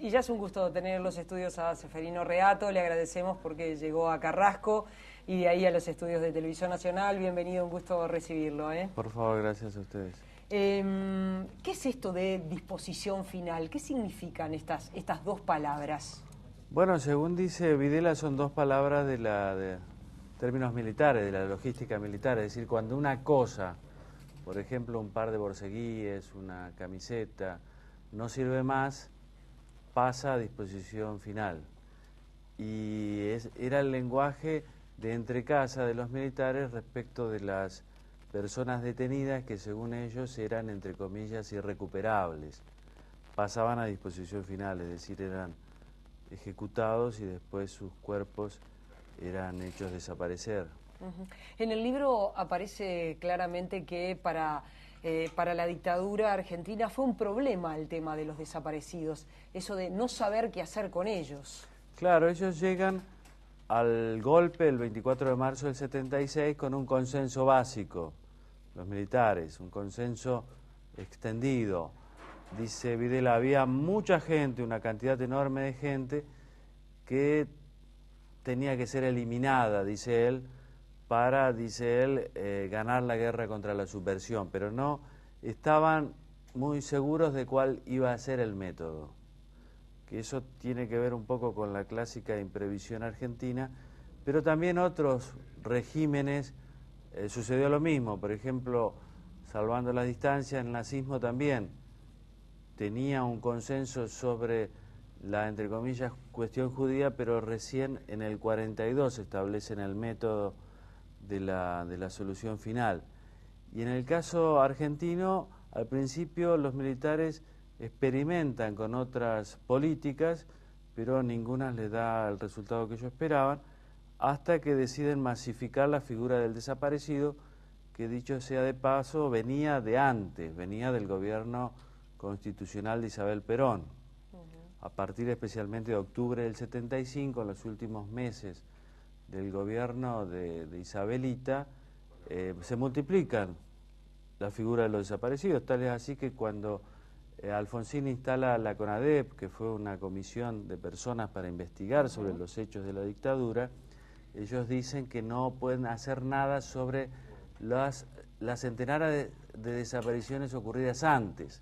Y ya es un gusto tener en los estudios a Ceferino Reato, le agradecemos porque llegó a Carrasco y de ahí a los estudios de Televisión Nacional. Bienvenido, un gusto recibirlo. Por favor, gracias a ustedes. ¿Qué es esto de disposición final? ¿Qué significan estas dos palabras? Bueno, según dice Videla, son dos palabras de términos militares, de la logística militar. Es decir, cuando una cosa, por ejemplo, un par de borceguíes, una camiseta, no sirve más, pasa a disposición final. Y era el lenguaje de entrecasa de los militares respecto de las personas detenidas que según ellos eran, entre comillas, irrecuperables. Pasaban a disposición final, es decir, eran ejecutados y después sus cuerpos eran hechos desaparecer. En el libro aparece claramente que para la dictadura argentina fue un problema el tema de los desaparecidos, eso de no saber qué hacer con ellos. Claro, ellos llegan al golpe el 24 de marzo del 76 con un consenso básico, los militares, un consenso extendido. Dice Videla, había mucha gente, una cantidad enorme de gente que tenía que ser eliminada, dice él, para, dice él, ganar la guerra contra la subversión, pero no estaban muy seguros de cuál iba a ser el método. Que eso tiene que ver un poco con la clásica imprevisión argentina, pero también otros regímenes sucedió lo mismo. Por ejemplo, salvando las distancias, el nazismo también tenía un consenso sobre la, entre comillas, cuestión judía, pero recién en el 42 establecen el método de la solución final. Y en el caso argentino, al principio los militares experimentan con otras políticas, pero ninguna les da el resultado que ellos esperaban, hasta que deciden masificar la figura del desaparecido, que dicho sea de paso, venía de antes, venía del gobierno constitucional de Isabel Perón. A partir especialmente de octubre del 75, en los últimos meses del gobierno de Isabelita, se multiplican la figura de los desaparecidos, tal es así que cuando Alfonsín instala la CONADEP, que fue una comisión de personas para investigar sobre los hechos de la dictadura, ellos dicen que no pueden hacer nada sobre las centenares de desapariciones ocurridas antes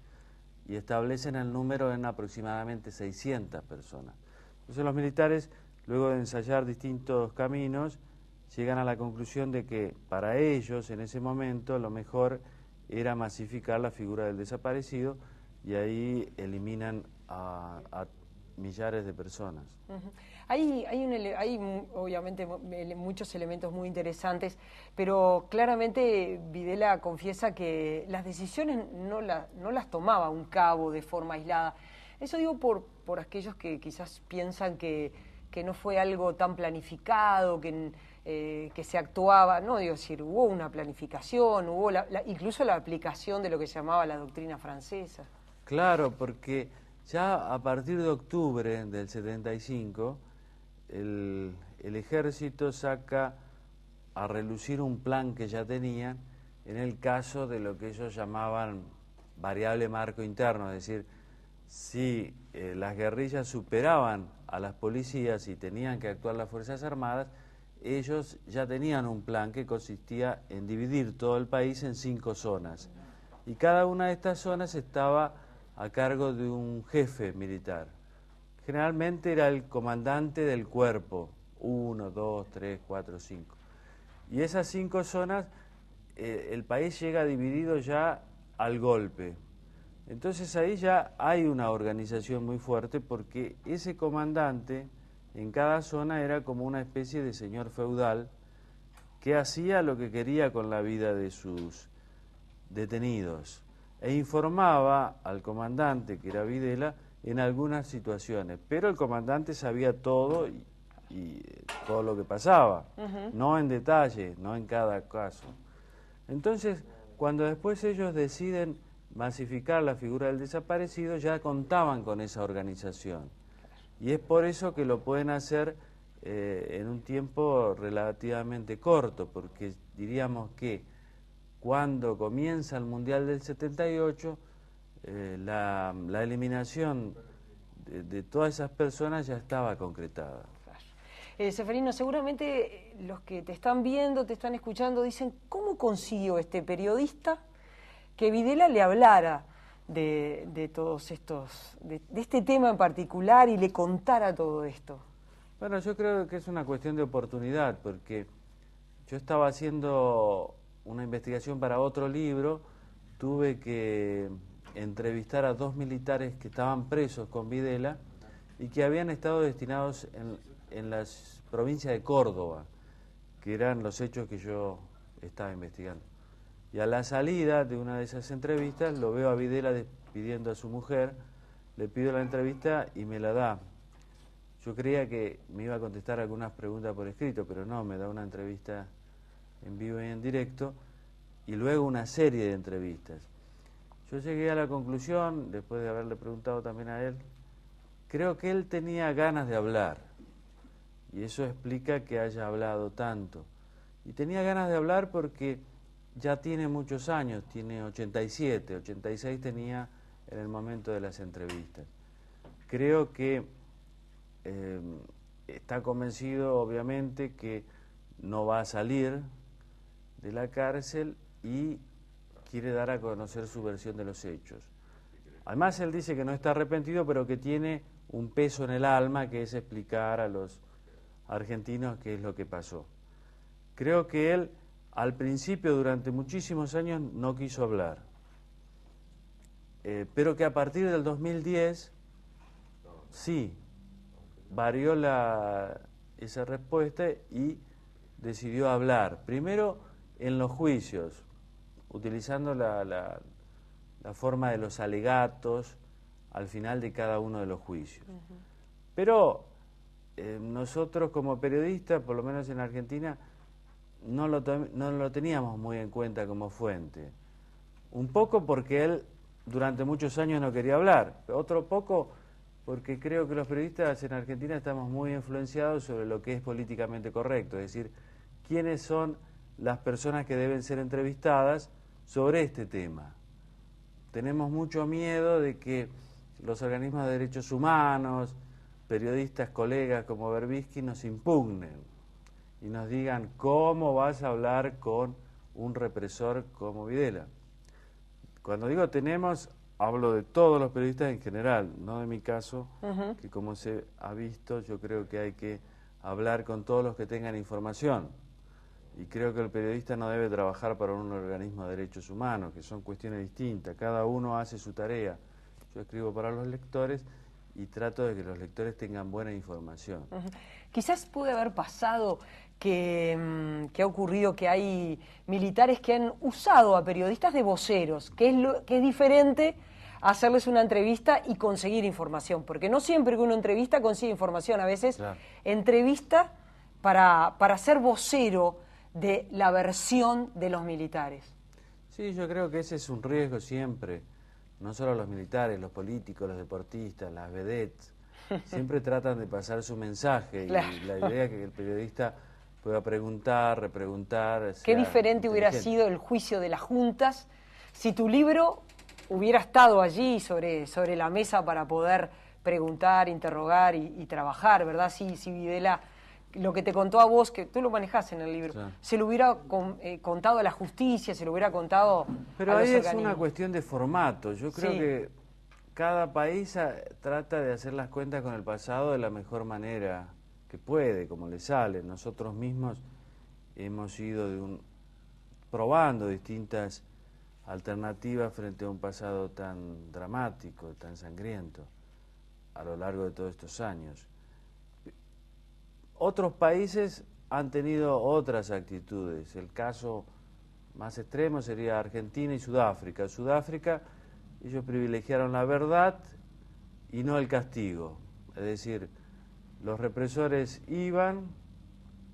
y establecen el número en aproximadamente 600 personas. Entonces los militares, luego de ensayar distintos caminos, llegan a la conclusión de que para ellos en ese momento lo mejor era masificar la figura del desaparecido y ahí eliminan a millares de personas. Hay obviamente muchos elementos muy interesantes, pero claramente Videla confiesa que las decisiones no las tomaba un cabo de forma aislada. Eso digo por aquellos que quizás piensan que no fue algo tan planificado, que se actuaba, no digo decir, hubo una planificación, hubo incluso la aplicación de lo que se llamaba la doctrina francesa. Claro, porque ya a partir de octubre del 75, el ejército saca a relucir un plan que ya tenían en el caso de lo que ellos llamaban variable marco interno, es decir, si las guerrillas superaban a las policías y tenían que actuar las Fuerzas Armadas, ellos ya tenían un plan que consistía en dividir todo el país en 5 zonas. Y cada una de estas zonas estaba a cargo de un jefe militar. Generalmente era el comandante del cuerpo, 1, 2, 3, 4, 5. Y esas 5 zonas, el país llega dividido ya al golpe. Entonces ahí ya hay una organización muy fuerte porque ese comandante en cada zona era como una especie de señor feudal que hacía lo que quería con la vida de sus detenidos e informaba al comandante, que era Videla, en algunas situaciones, pero el comandante sabía todo y todo lo que pasaba, no en detalle, no en cada caso. Entonces, cuando después ellos deciden masificar la figura del desaparecido, ya contaban con esa organización. Y es por eso que lo pueden hacer en un tiempo relativamente corto, porque diríamos que cuando comienza el Mundial del 78, la eliminación de todas esas personas ya estaba concretada. Seferino, seguramente los que te están viendo, te están escuchando, dicen, ¿cómo consiguió este periodista que Videla le hablara de todos estos, de este tema en particular y le contara todo esto? Bueno, yo creo que es una cuestión de oportunidad, porque yo estaba haciendo una investigación para otro libro, tuve que entrevistar a 2 militares que estaban presos con Videla y que habían estado destinados en la provincia de Córdoba, que eran los hechos que yo estaba investigando. Y a la salida de una de esas entrevistas lo veo a Videla despidiendo a su mujer, le pido la entrevista y me la da. Yo creía que me iba a contestar algunas preguntas por escrito, pero no, me da una entrevista en vivo y en directo y luego una serie de entrevistas. Yo llegué a la conclusión, después de haberle preguntado también a él, creo que él tenía ganas de hablar y eso explica que haya hablado tanto. Y tenía ganas de hablar porque ya tiene muchos años, tiene 87, 86 tenía en el momento de las entrevistas. Creo que está convencido, obviamente, que no va a salir de la cárcel y quiere dar a conocer su versión de los hechos. Además, él dice que no está arrepentido, pero que tiene un peso en el alma, que es explicar a los argentinos qué es lo que pasó. Creo que él, al principio, durante muchísimos años, no quiso hablar, pero que a partir del 2010, sí, varió esa respuesta y decidió hablar. Primero en los juicios, utilizando la forma de los alegatos al final de cada uno de los juicios. Pero nosotros como periodistas, por lo menos en Argentina, no lo teníamos muy en cuenta como fuente. Un poco porque él durante muchos años no quería hablar, otro poco porque creo que los periodistas en Argentina estamos muy influenciados sobre lo que es políticamente correcto, es decir, quiénes son las personas que deben ser entrevistadas sobre este tema. Tenemos mucho miedo de que los organismos de derechos humanos, periodistas, colegas como Berbisky nos impugnen y nos digan cómo vas a hablar con un represor como Videla. Cuando digo tenemos, hablo de todos los periodistas en general, no de mi caso, que como se ha visto, yo creo que hay que hablar con todos los que tengan información. Y creo que el periodista no debe trabajar para un organismo de derechos humanos, que son cuestiones distintas. Cada uno hace su tarea. Yo escribo para los lectores y trato de que los lectores tengan buena información. Quizás puede haber pasado que ha ocurrido que hay militares que han usado a periodistas de voceros, que es diferente a hacerles una entrevista y conseguir información, porque no siempre que uno entrevista consigue información, a veces entrevista para ser vocero de la versión de los militares. Sí, yo creo que ese es un riesgo siempre, no solo los militares, los políticos, los deportistas, las vedettes, siempre tratan de pasar su mensaje y la idea es que el periodista pueda preguntar, repreguntar. Qué diferente hubiera sido el juicio de las juntas si tu libro hubiera estado allí sobre la mesa para poder preguntar, interrogar y trabajar, ¿verdad? Si Videla, lo que te contó a vos, que tú lo manejás en el libro, se lo hubiera contado a la justicia, se lo hubiera contado a los organismos. Pero ahí es una cuestión de formato. Yo creo que cada país trata de hacer las cuentas con el pasado de la mejor manera que puede, como le sale. Nosotros mismos hemos ido probando distintas alternativas frente a un pasado tan dramático, tan sangriento, a lo largo de todos estos años. Otros países han tenido otras actitudes. El caso más extremo sería Argentina y Sudáfrica. Sudáfrica, ellos privilegiaron la verdad y no el castigo. Es decir, los represores iban,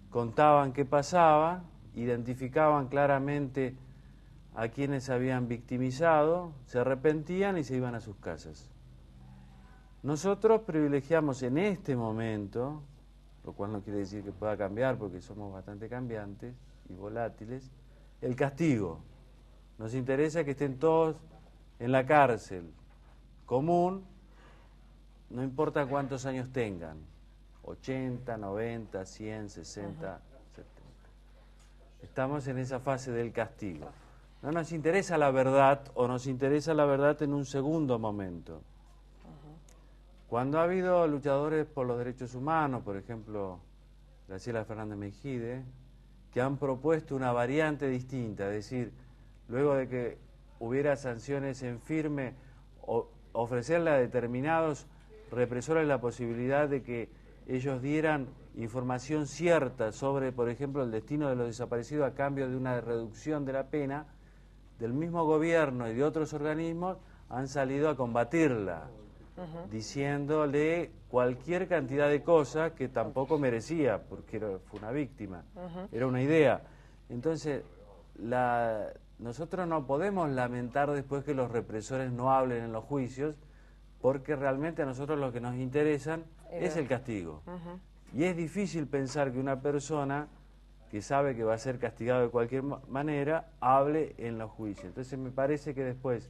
contaban qué pasaba, identificaban claramente a quienes habían victimizado, se arrepentían y se iban a sus casas. Nosotros privilegiamos en este momento, lo cual no quiere decir que pueda cambiar porque somos bastante cambiantes y volátiles, el castigo. Nos interesa que estén todos en la cárcel común, no importa cuántos años tengan, 80, 90, 100, 60, 70. Estamos en esa fase del castigo. No nos interesa la verdad o nos interesa la verdad en un segundo momento. Cuando ha habido luchadores por los derechos humanos, por ejemplo, Graciela Fernández Mejide, que han propuesto una variante distinta, es decir, luego de que hubiera sanciones en firme, ofrecerle a determinados represores la posibilidad de que ellos dieran información cierta sobre, por ejemplo, el destino de los desaparecidos a cambio de una reducción de la pena, del mismo gobierno y de otros organismos han salido a combatirla, diciéndole cualquier cantidad de cosas que tampoco merecía, porque fue una víctima, era una idea. Entonces, nosotros no podemos lamentar después que los represores no hablen en los juicios, porque realmente a nosotros lo que nos interesan es el castigo. Y es difícil pensar que una persona que sabe que va a ser castigado de cualquier manera, hable en los juicios. Entonces me parece que después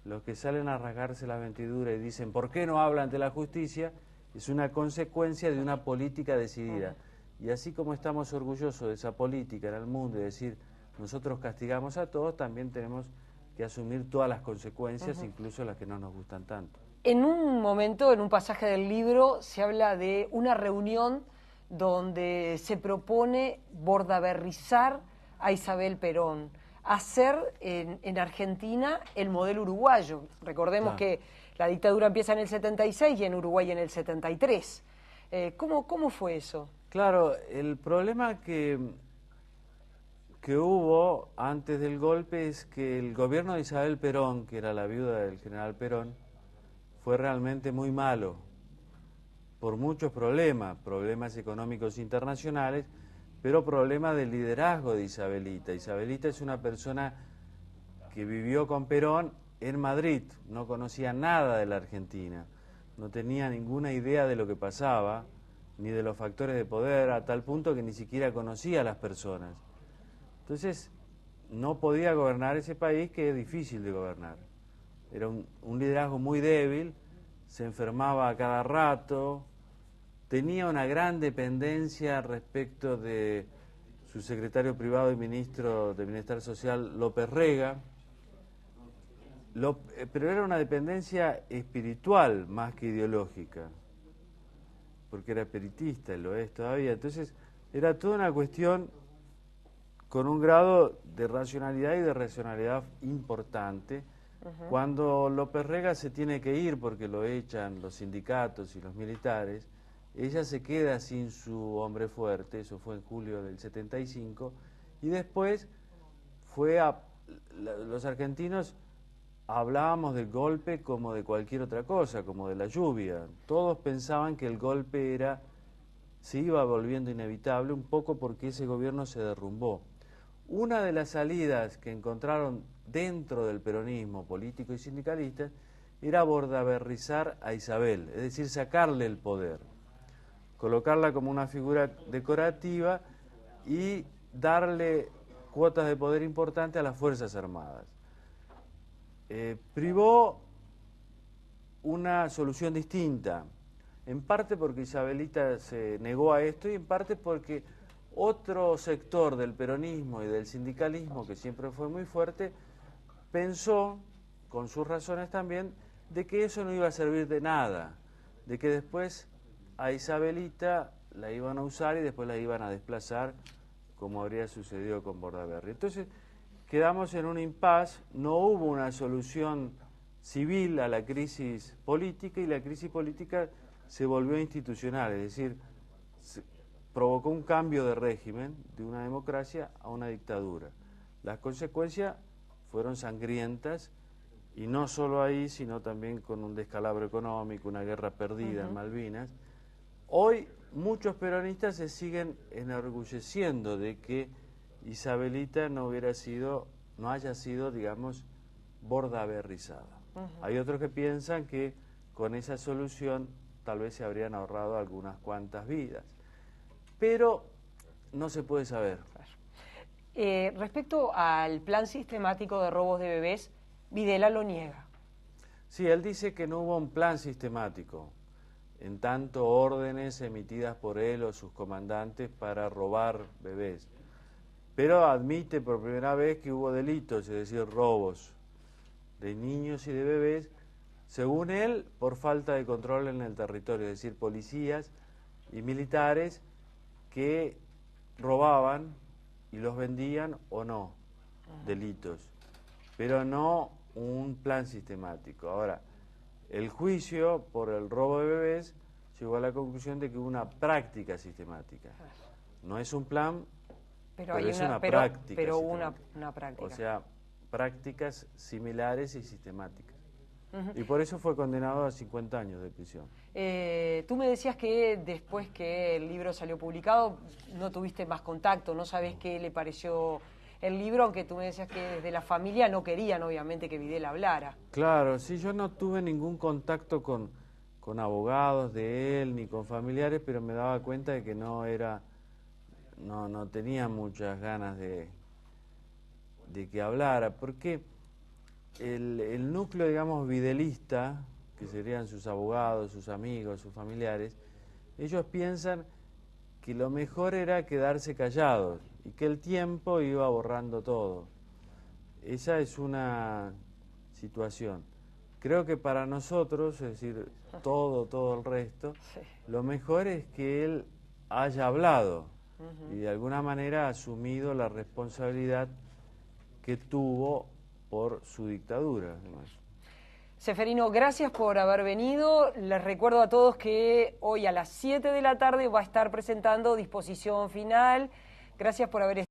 los que salen a rasgarse la vestidura y dicen ¿por qué no habla ante la justicia? Es una consecuencia de una política decidida. Y así como estamos orgullosos de esa política en el mundo y decir nosotros castigamos a todos, también tenemos que asumir todas las consecuencias, incluso las que no nos gustan tanto. En un momento, en un pasaje del libro, se habla de una reunión donde se propone bordaberrizar a Isabel Perón, hacer en Argentina el modelo uruguayo. Recordemos que la dictadura empieza en el 76 y en Uruguay en el 73. ¿Cómo fue eso? Claro, el problema que hubo antes del golpe es que el gobierno de Isabel Perón, que era la viuda del general Perón, fue realmente muy malo, por muchos problemas económicos internacionales, pero problemas de liderazgo de Isabelita. Isabelita es una persona que vivió con Perón en Madrid, no conocía nada de la Argentina, no tenía ninguna idea de lo que pasaba, ni de los factores de poder, a tal punto que ni siquiera conocía a las personas. Entonces, no podía gobernar ese país, que es difícil de gobernar. Era un liderazgo muy débil, se enfermaba a cada rato, tenía una gran dependencia respecto de su secretario privado y ministro de Bienestar Social, López Rega, pero era una dependencia espiritual más que ideológica, porque era espiritista y lo es todavía. Entonces, era toda una cuestión con un grado de racionalidad y de racionalidad importante. Cuando López Rega se tiene que ir porque lo echan los sindicatos y los militares, ella se queda sin su hombre fuerte, eso fue en julio del 75, y después los argentinos hablábamos del golpe como de cualquier otra cosa, como de la lluvia. Todos pensaban que el golpe se iba volviendo inevitable, un poco porque ese gobierno se derrumbó. Una de las salidas que encontraron dentro del peronismo político y sindicalista era bordaberrizar a Isabel, es decir, sacarle el poder, colocarla como una figura decorativa y darle cuotas de poder importantes a las Fuerzas Armadas. Privó una solución distinta, en parte porque Isabelita se negó a esto y en parte porque otro sector del peronismo y del sindicalismo, que siempre fue muy fuerte, pensó, con sus razones también, de que eso no iba a servir de nada, de que después a Isabelita la iban a usar y después la iban a desplazar, como habría sucedido con Bordaberry. Entonces, quedamos en un impasse, no hubo una solución civil a la crisis política y la crisis política se volvió institucional, es decir, provocó un cambio de régimen de una democracia a una dictadura. Las consecuencias fueron sangrientas y no solo ahí, sino también con un descalabro económico, una guerra perdida en Malvinas. Hoy muchos peronistas se siguen enorgulleciendo de que Isabelita no haya sido, digamos, bordaberrizada. Hay otros que piensan que con esa solución tal vez se habrían ahorrado algunas cuantas vidas. Pero no se puede saber. Respecto al plan sistemático de robos de bebés, Videla lo niega. Sí, él dice que no hubo un plan sistemático. en tanto órdenes emitidas por él o sus comandantes para robar bebés. Pero admite por primera vez que hubo delitos, es decir, robos de niños y de bebés, según él, por falta de control en el territorio, es decir, policías y militares que robaban y los vendían o no, delitos, pero no un plan sistemático. Ahora, el juicio por el robo de bebés llegó a la conclusión de que hubo una práctica sistemática. No es un plan, pero es una práctica. Pero una práctica. O sea, prácticas similares y sistemáticas. Y por eso fue condenado a 50 años de prisión. Tú me decías que después que el libro salió publicado no tuviste más contacto, no sabés qué le pareció el libro, aunque tú me decías que desde la familia no querían obviamente que Videla hablara. Claro, sí, yo no tuve ningún contacto con abogados de él ni con familiares, pero me daba cuenta de que no tenía muchas ganas de que hablara, porque el núcleo, digamos, videlista, que serían sus abogados, sus amigos, sus familiares, ellos piensan que lo mejor era quedarse callados y que el tiempo iba borrando todo. Esa es una situación. Creo que para nosotros, es decir, todo el resto, Sí. lo mejor es que él haya hablado y de alguna manera asumido la responsabilidad que tuvo por su dictadura, además. Seferino, gracias por haber venido. Les recuerdo a todos que hoy a las 7 de la tarde va a estar presentando Disposición Final. Gracias por haber estado.